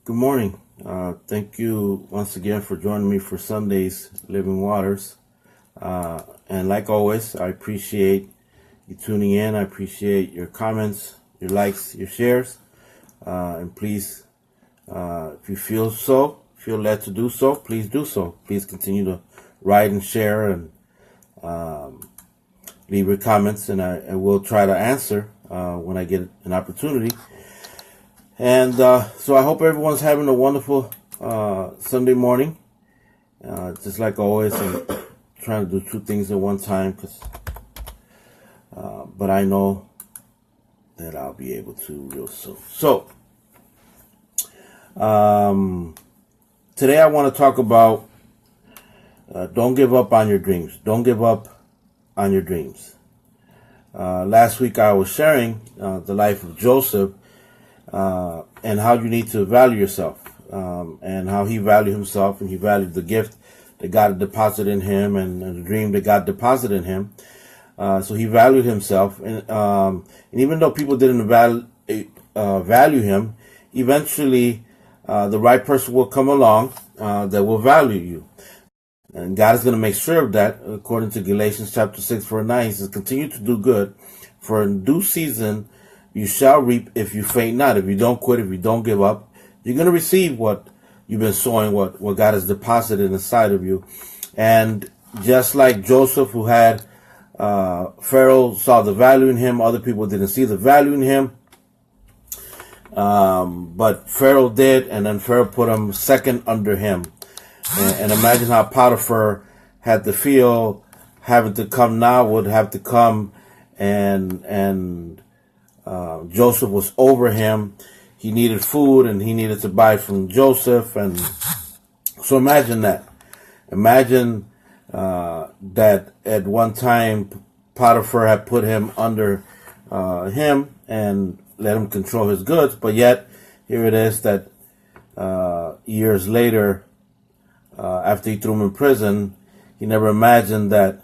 Good morning. Thank you once again for joining me for Sunday's Living Waters. And like always, I appreciate you tuning in. I appreciate your comments, your likes, your shares. And please, if you feel led to do so, please do so. Please continue to write and share and leave your comments, and I will try to answer when I get an opportunity. And so I hope everyone's having a wonderful Sunday morning. Just like always, I'm trying to do two things at one time, but I know that I'll be able to real soon. So today I want to talk about don't give up on your dreams. Don't give up on your dreams. Last week I was sharing the life of Joseph, and how you need to value yourself, and how he valued himself, and he valued the gift that God had deposited in him, and the dream that God deposited in him. So he valued himself, and even though people didn't value him, eventually the right person will come along that will value you. And God is going to make sure of that. According to Galatians chapter 6, verse 9, he says, continue to do good, for in due season you shall reap if you faint not. If you don't quit, if you don't give up, you're going to receive what you've been sowing, what God has deposited inside of you. And just like Joseph, who had Pharaoh saw the value in him, other people didn't see the value in him. But Pharaoh did, and then Pharaoh put him second under him. And imagine how Potiphar had to feel having to come now, would have to come and Joseph was over him. He needed food, and he needed to buy from Joseph. And so imagine that. Imagine that at one time Potiphar had put him under him and let him control his goods. But yet here it is that years later, after he threw him in prison, he never imagined that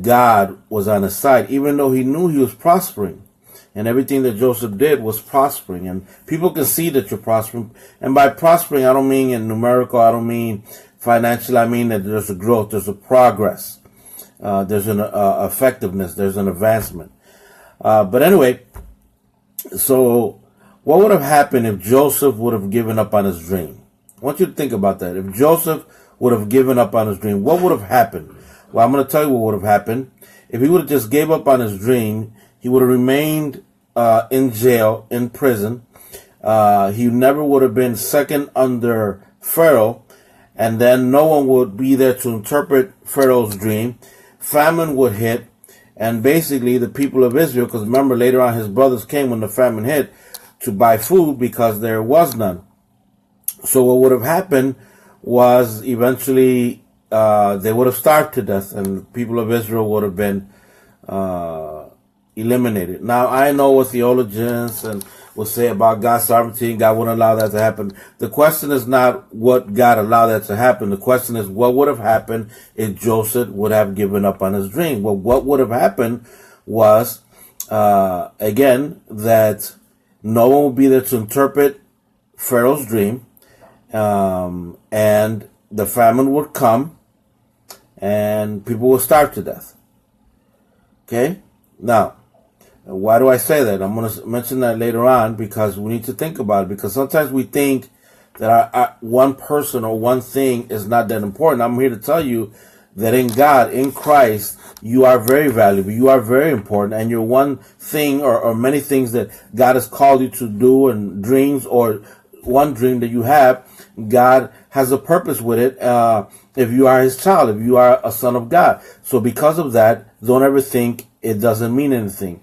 God was on his side, even though he knew he was prospering. And everything that Joseph did was prospering. And people can see that you're prospering. And by prospering, I don't mean in numerical, I don't mean financial. I mean that there's a growth, there's a progress, there's an effectiveness, there's an advancement. But anyway, so what would have happened if Joseph would have given up on his dream? I want you to think about that. If Joseph would have given up on his dream, what would have happened? Well, I'm going to tell you what would have happened. If he would have just gave up on his dream, he would have remained in jail, in prison. He never would have been second under Pharaoh, and then no one would be there to interpret Pharaoh's dream. Famine would hit, and basically the people of Israel, because remember later on his brothers came when the famine hit to buy food because there was none. So what would have happened was eventually they would have starved to death, and the people of Israel would have been eliminated. Now, I know what theologians and will say about God's sovereignty, and God wouldn't allow that to happen. The question is not what God allowed that to happen. The question is what would have happened if Joseph would have given up on his dream. Well, what would have happened was, again, that no one would be there to interpret Pharaoh's dream, and the famine would come, and people would starve to death. Okay? Now, why do I say that? I'm going to mention that later on because we need to think about it. Because sometimes we think that our one person or one thing is not that important. I'm here to tell you that in God, in Christ, you are very valuable. You are very important. And your one thing or many things that God has called you to do, and dreams, or one dream that you have, God has a purpose with it. If you are his child, if you are a son of God. So because of that, don't ever think it doesn't mean anything.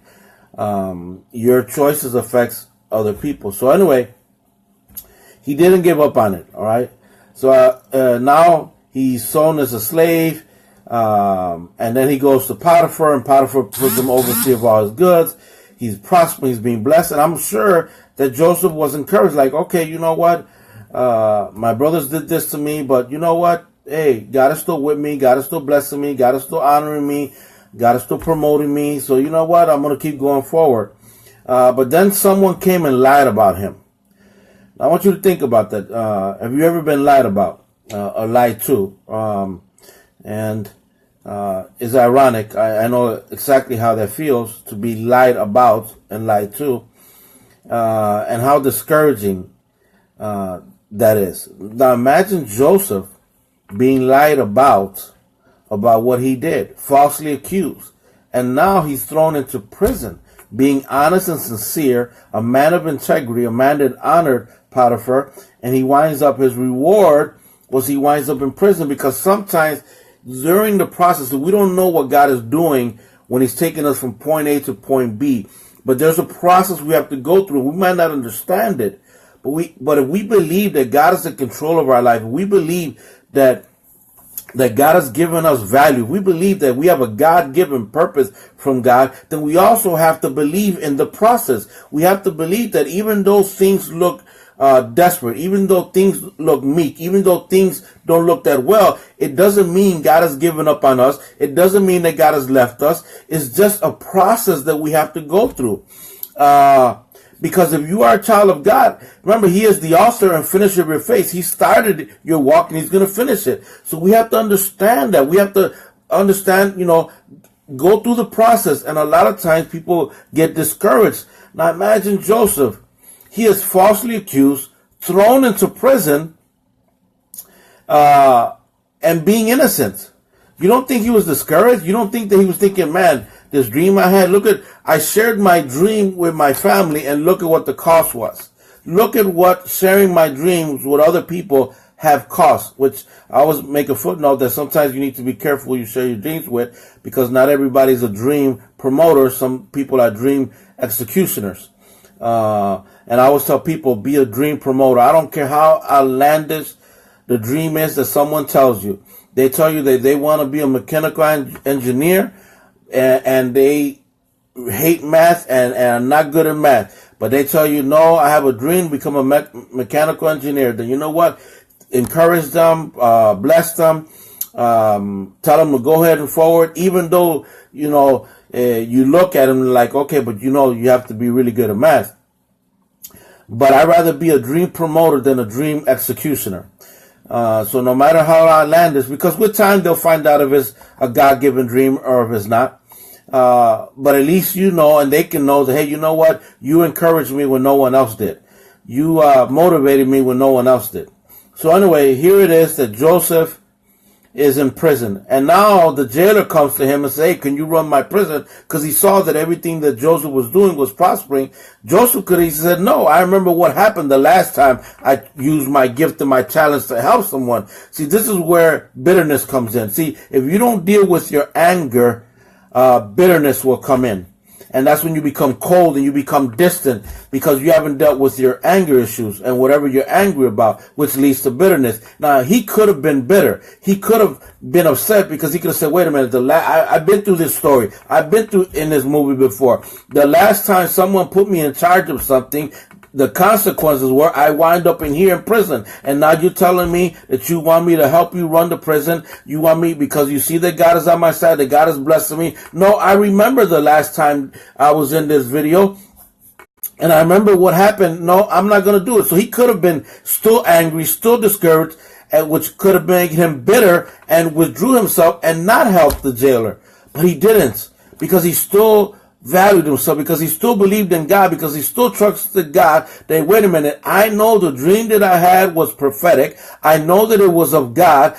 Your choices affects other people. So anyway, he didn't give up on it. All right. So now he's sold as a slave, and then he goes to Potiphar, and Potiphar puts him overseer of all his goods. He's prospering. He's being blessed, and I'm sure that Joseph was encouraged. Like, okay, you know what? My brothers did this to me, but you know what? Hey, God is still with me. God is still blessing me. God is still honoring me. God is still promoting me. So you know what? I'm going to keep going forward. But then someone came and lied about him. I want you to think about that. Have you ever been lied about or lied to? And it's ironic. I know exactly how that feels to be lied about and lied to, and how discouraging that is. Now imagine Joseph being lied about what he did, falsely accused, and now he's thrown into prison, being honest and sincere, a man of integrity, a man that honored Potiphar, and he winds up, his reward was he winds up in prison, because sometimes during the process, we don't know what God is doing when he's taking us from point A to point B, but there's a process we have to go through. We might not understand it, but if we believe that God is in control of our life, we believe that God has given us value, we believe that we have a God-given purpose from God, then we also have to believe in the process. We have to believe that even though things look desperate, even though things look meek, even though things don't look that well, it doesn't mean God has given up on us. It doesn't mean that God has left us. It's just a process that we have to go through. Because if you are a child of God, remember, he is the author and finisher of your faith. He started your walk and he's going to finish it. So we have to understand that. We have to understand, go through the process. And a lot of times people get discouraged. Now imagine Joseph. He is falsely accused, thrown into prison, and being innocent. You don't think he was discouraged? You don't think that he was thinking, man, this dream I had, I shared my dream with my family, and look at what the cost was. Look at what sharing my dreams with other people have cost, which I always make a footnote that sometimes you need to be careful who you share your dreams with, because not everybody's a dream promoter. Some people are dream executioners. And I always tell people, be a dream promoter. I don't care how outlandish the dream is that someone tells you. They tell you that they want to be a mechanical engineer, and they hate math and are not good at math. But they tell you, no, I have a dream to become a mechanical engineer. Then you know what? Encourage them, bless them, tell them to go ahead and forward, even though, you look at them like, okay, but you have to be really good at math. But I'd rather be a dream promoter than a dream executioner. So no matter how outlandish, because with time they'll find out if it's a God-given dream or if it's not. But at least and they can know that, hey, you know what? You encouraged me when no one else did. You motivated me when no one else did. So anyway, here it is that Joseph is in prison. And now the jailer comes to him and says, hey, can you run my prison? Because he saw that everything that Joseph was doing was prospering. Joseph could have said, no, I remember what happened the last time I used my gift and my talents to help someone. See, this is where bitterness comes in. See, if you don't deal with your anger, bitterness will come in. And that's when you become cold and you become distant, because you haven't dealt with your anger issues and whatever you're angry about, which leads to bitterness. Now, he could have been bitter. He could have been upset because he could have said, wait a minute, I've been through this story. I've been through in this movie before. The last time someone put me in charge of something, the consequences were I wind up in here in prison. And now you're telling me that you want me to help you run the prison. You want me because you see that God is on my side, that God is blessing me. No, I remember the last time I was in this video, and I remember what happened. No, I'm not going to do it. So he could have been still angry, still discouraged, which could have made him bitter and withdrew himself and not help the jailer. But he didn't, because he still valued himself, because he still believed in God, because he still trusted God. That, wait a minute, I know the dream that I had was prophetic. I know that it was of God.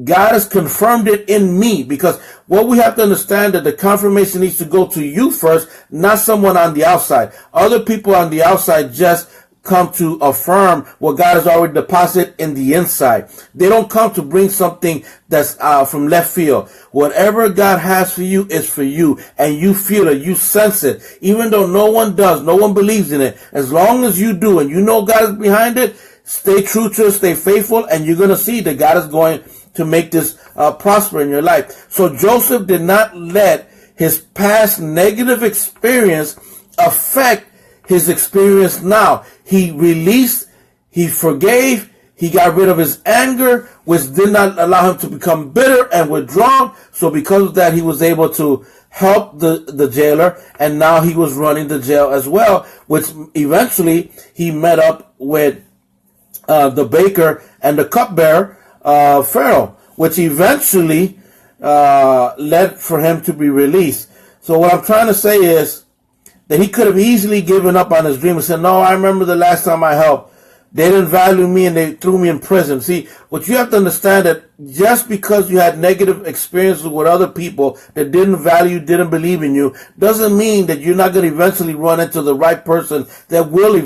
God has confirmed it in me, because what we have to understand that the confirmation needs to go to you first, not someone on the outside. Other people on the outside just come to affirm what God has already deposited in the inside. They don't come to bring something that's from left field. Whatever God has for you is for you, and you feel it, you sense it, even though no one does, no one believes in it. As long as you do, and you know God is behind it, stay true to it, stay faithful, and you're going to see that God is going to make this prosper in your life. So Joseph did not let his past negative experience affect his experience now. He released, he forgave, he got rid of his anger, which did not allow him to become bitter and withdrawn. So because of that, he was able to help the jailer, and now he was running the jail as well, which eventually he met up with the baker and the cupbearer, Pharaoh, which eventually led for him to be released. So what I'm trying to say is that he could have easily given up on his dream and said, no, I remember the last time I helped. They didn't value me and they threw me in prison. See, what you have to understand that just because you had negative experiences with other people that didn't value, didn't believe in you, doesn't mean that you're not going to eventually run into the right person that will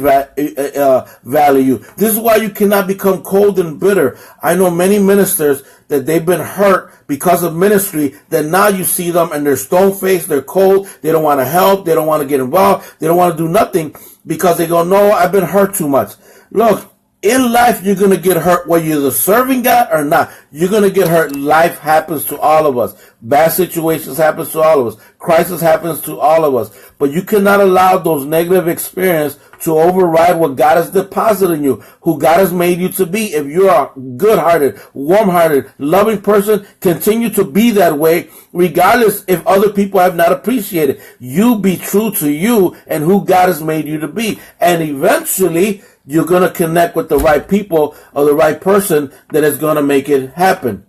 value you. This is why you cannot become cold and bitter. I know many ministers that they've been hurt because of ministry, that now you see them and they're stone-faced, they're cold, they don't want to help, they don't want to get involved, they don't want to do nothing because they go, no, I've been hurt too much. Look, in life, you're going to get hurt whether you're the serving God or not. You're going to get hurt. Life happens to all of us. Bad situations happens to all of us. Crisis happens to all of us. But you cannot allow those negative experiences to override what God has deposited in you, who God has made you to be. If you're a good-hearted, warm-hearted, loving person, continue to be that way, regardless if other people have not appreciated. You be true to you and who God has made you to be. And eventually, you're going to connect with the right people or the right person that is going to make it happen.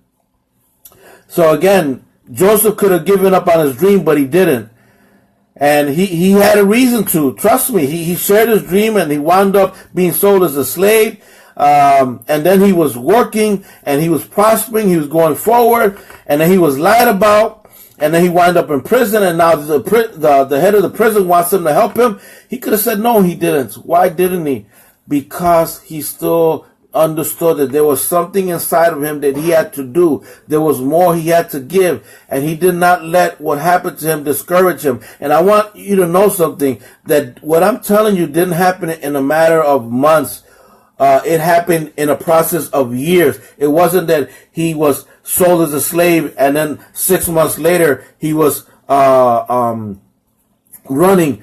So again, Joseph could have given up on his dream, but he didn't. And he had a reason to. Trust me, he shared his dream and he wound up being sold as a slave. And then he was working and he was prospering. He was going forward. And then he was lied about. And then he wound up in prison. And now the head of the prison wants him to help him. He could have said no, he didn't. Why didn't he? Because he still understood that there was something inside of him that he had to do. There was more he had to give. And he did not let what happened to him discourage him. And I want you to know something, that what I'm telling you didn't happen in a matter of months. It happened in a process of years. It wasn't that he was sold as a slave and then 6 months later he was running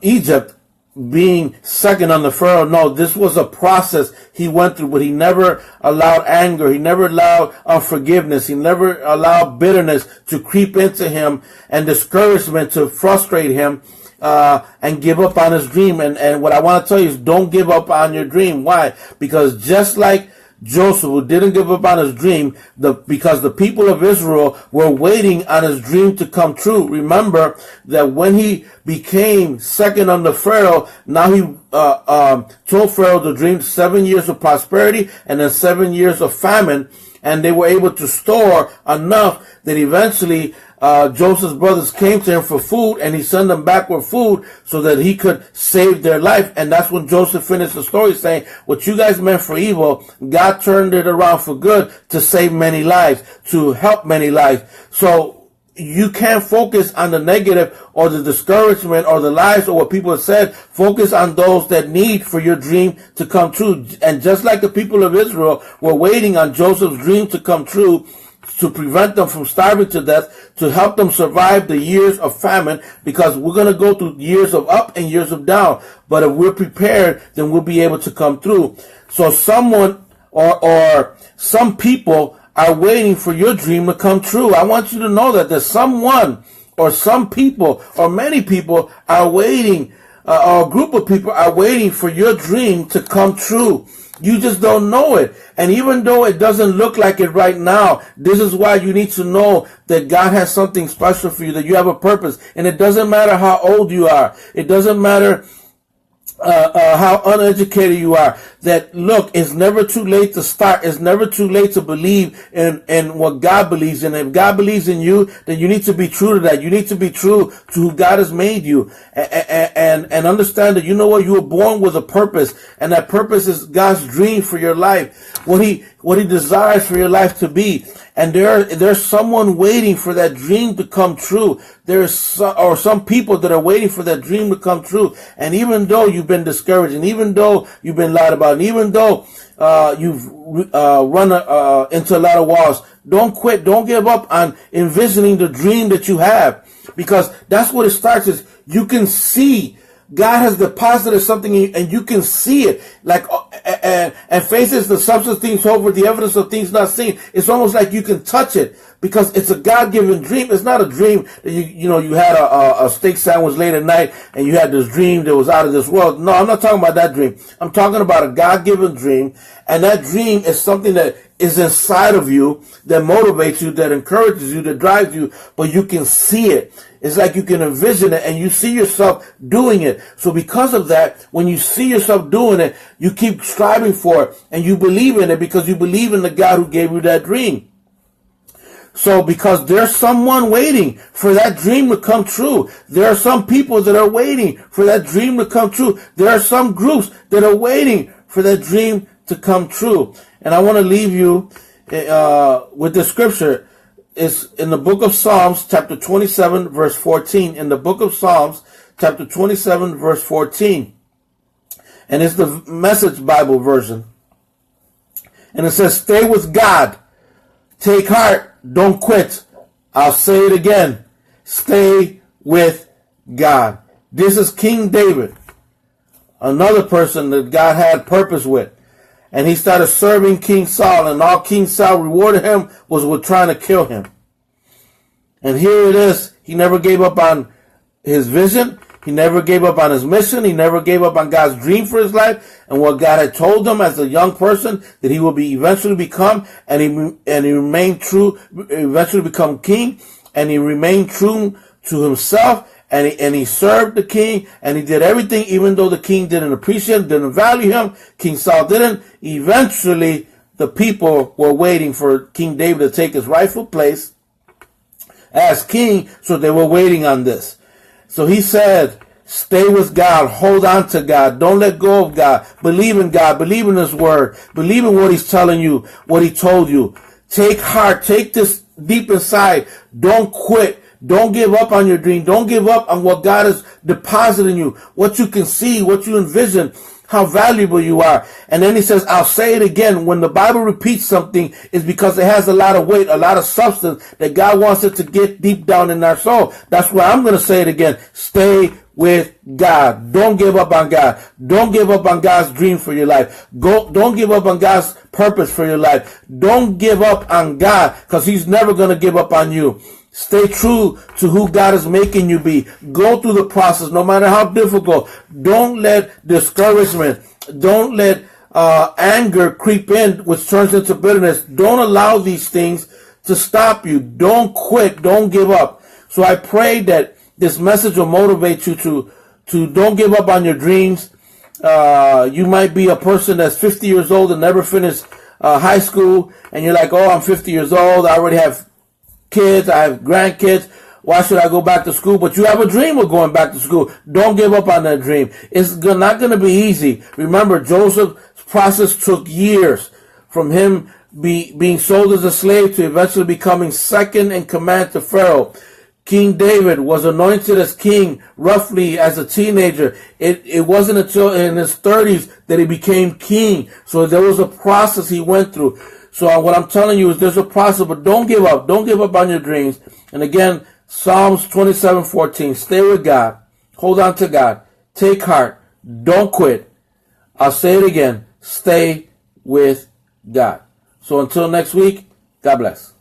Egypt, being second under Pharaoh. No, this was a process he went through, but he never allowed anger. He never allowed unforgiveness. He never allowed bitterness to creep into him and discouragement to frustrate him and give up on his dream. And what I want to tell you is don't give up on your dream. Why? Because just like Joseph, who didn't give up on his dream, because the people of Israel were waiting on his dream to come true. Remember that when he became second under Pharaoh, now he told Pharaoh the dream, 7 years of prosperity and then 7 years of famine. And they were able to store enough that eventually Joseph's brothers came to him for food, and he sent them back with food so that he could save their life. And that's when Joseph finished the story saying, what you guys meant for evil, God turned it around for good to save many lives, to help many lives. So you can't focus on the negative or the discouragement or the lies or what people have said. Focus on those that need for your dream to come true. And just like the people of Israel were waiting on Joseph's dream to come true, to prevent them from starving to death, to help them survive the years of famine, because we're going to go through years of up and years of down. But if we're prepared, then we'll be able to come through. So someone or some people are waiting for your dream to come true. I want you to know that there's someone or some people or many people are waiting, or a group of people are waiting for your dream to come true. You just don't know it. And even though it doesn't look like it right now, this is why you need to know that God has something special for you, that you have a purpose. And it doesn't matter how old you are. It doesn't matter how uneducated you are. That look, it's never too late to start. It's never too late to believe in what God believes in. If God believes in you, then you need to be true to that. You need to be true to who God has made you, and understand that you know what, you were born with a purpose, and that purpose is God's dream for your life. What He desires for your life to be. And there's someone waiting for that dream to come true. There's some people that are waiting for that dream to come true. And even though you've been discouraged, and even though you've been lied about, and even though you've run into a lot of walls, don't quit. Don't give up on envisioning the dream that you have, because that's what it starts is you can see God has deposited something in you, and you can see it. Like, and faith is the substance of things hoped for, the evidence of things not seen. It's almost like you can touch it because it's a God-given dream. It's not a dream that you had a steak sandwich late at night and you had this dream that was out of this world. No, I'm not talking about that dream. I'm talking about a God-given dream, and that dream is something that is inside of you, that motivates you, that encourages you, that drives you, but you can see it. It's like you can envision it and you see yourself doing it. So because of that, when you see yourself doing it, you keep striving for it and you believe in it because you believe in the God who gave you that dream. So because there's someone waiting for that dream to come true. There are some people that are waiting for that dream to come true. There are some groups that are waiting for that dream to come true. And I want to leave you with the scripture. It's in the book of Psalms, chapter 27, verse 14. In the book of Psalms, chapter 27, verse 14. And it's the Message Bible version. And it says, stay with God. Take heart. Don't quit. I'll say it again. Stay with God. This is King David, another person that God had purpose with. And he started serving King Saul, and all King Saul rewarded him was with trying to kill him. And here it is. He never gave up on his vision. He never gave up on his mission. He never gave up on God's dream for his life and what God had told him as a young person that he will be eventually become. And he remained true, eventually become king. And he remained true to himself. And he served the king, and he did everything, even though the king didn't appreciate him, didn't value him. King Saul didn't. Eventually, the people were waiting for King David to take his rightful place as king, so they were waiting on this. So he said, stay with God, hold on to God, don't let go of God, believe in God, believe in his word, believe in what he's telling you, what he told you. Take heart, take this deep inside, don't quit. Don't give up on your dream. Don't give up on what God has deposited in you, what you can see, what you envision, how valuable you are. And then he says, I'll say it again. When the Bible repeats something, it's because it has a lot of weight, a lot of substance that God wants it to get deep down in our soul. That's why I'm going to say it again. Stay with God. Don't give up on God. Don't give up on God's dream for your life. Don't give up on God's purpose for your life. Don't give up on God, because he's never going to give up on you. Stay true to who God is making you be. Go through the process, no matter how difficult. Don't let discouragement, don't let anger creep in, which turns into bitterness. Don't allow these things to stop you. Don't quit. Don't give up. So I pray that this message will motivate you to don't give up on your dreams. You might be a person that's 50 years old and never finished high school, and you're like, oh, I'm 50 years old. I already have kids, I have grandkids. Why should I go back to school? But you have a dream of going back to school. Don't give up on that dream. It's not going to be easy. Remember, Joseph's process took years, from him being sold as a slave to eventually becoming second in command to Pharaoh. King David was anointed as king roughly as a teenager. It wasn't until in his 30s that he became king. So there was a process he went through. So what I'm telling you is there's a process, but don't give up. Don't give up on your dreams. And again, Psalms 27:14. Stay with God. Hold on to God. Take heart. Don't quit. I'll say it again. Stay with God. So until next week, God bless.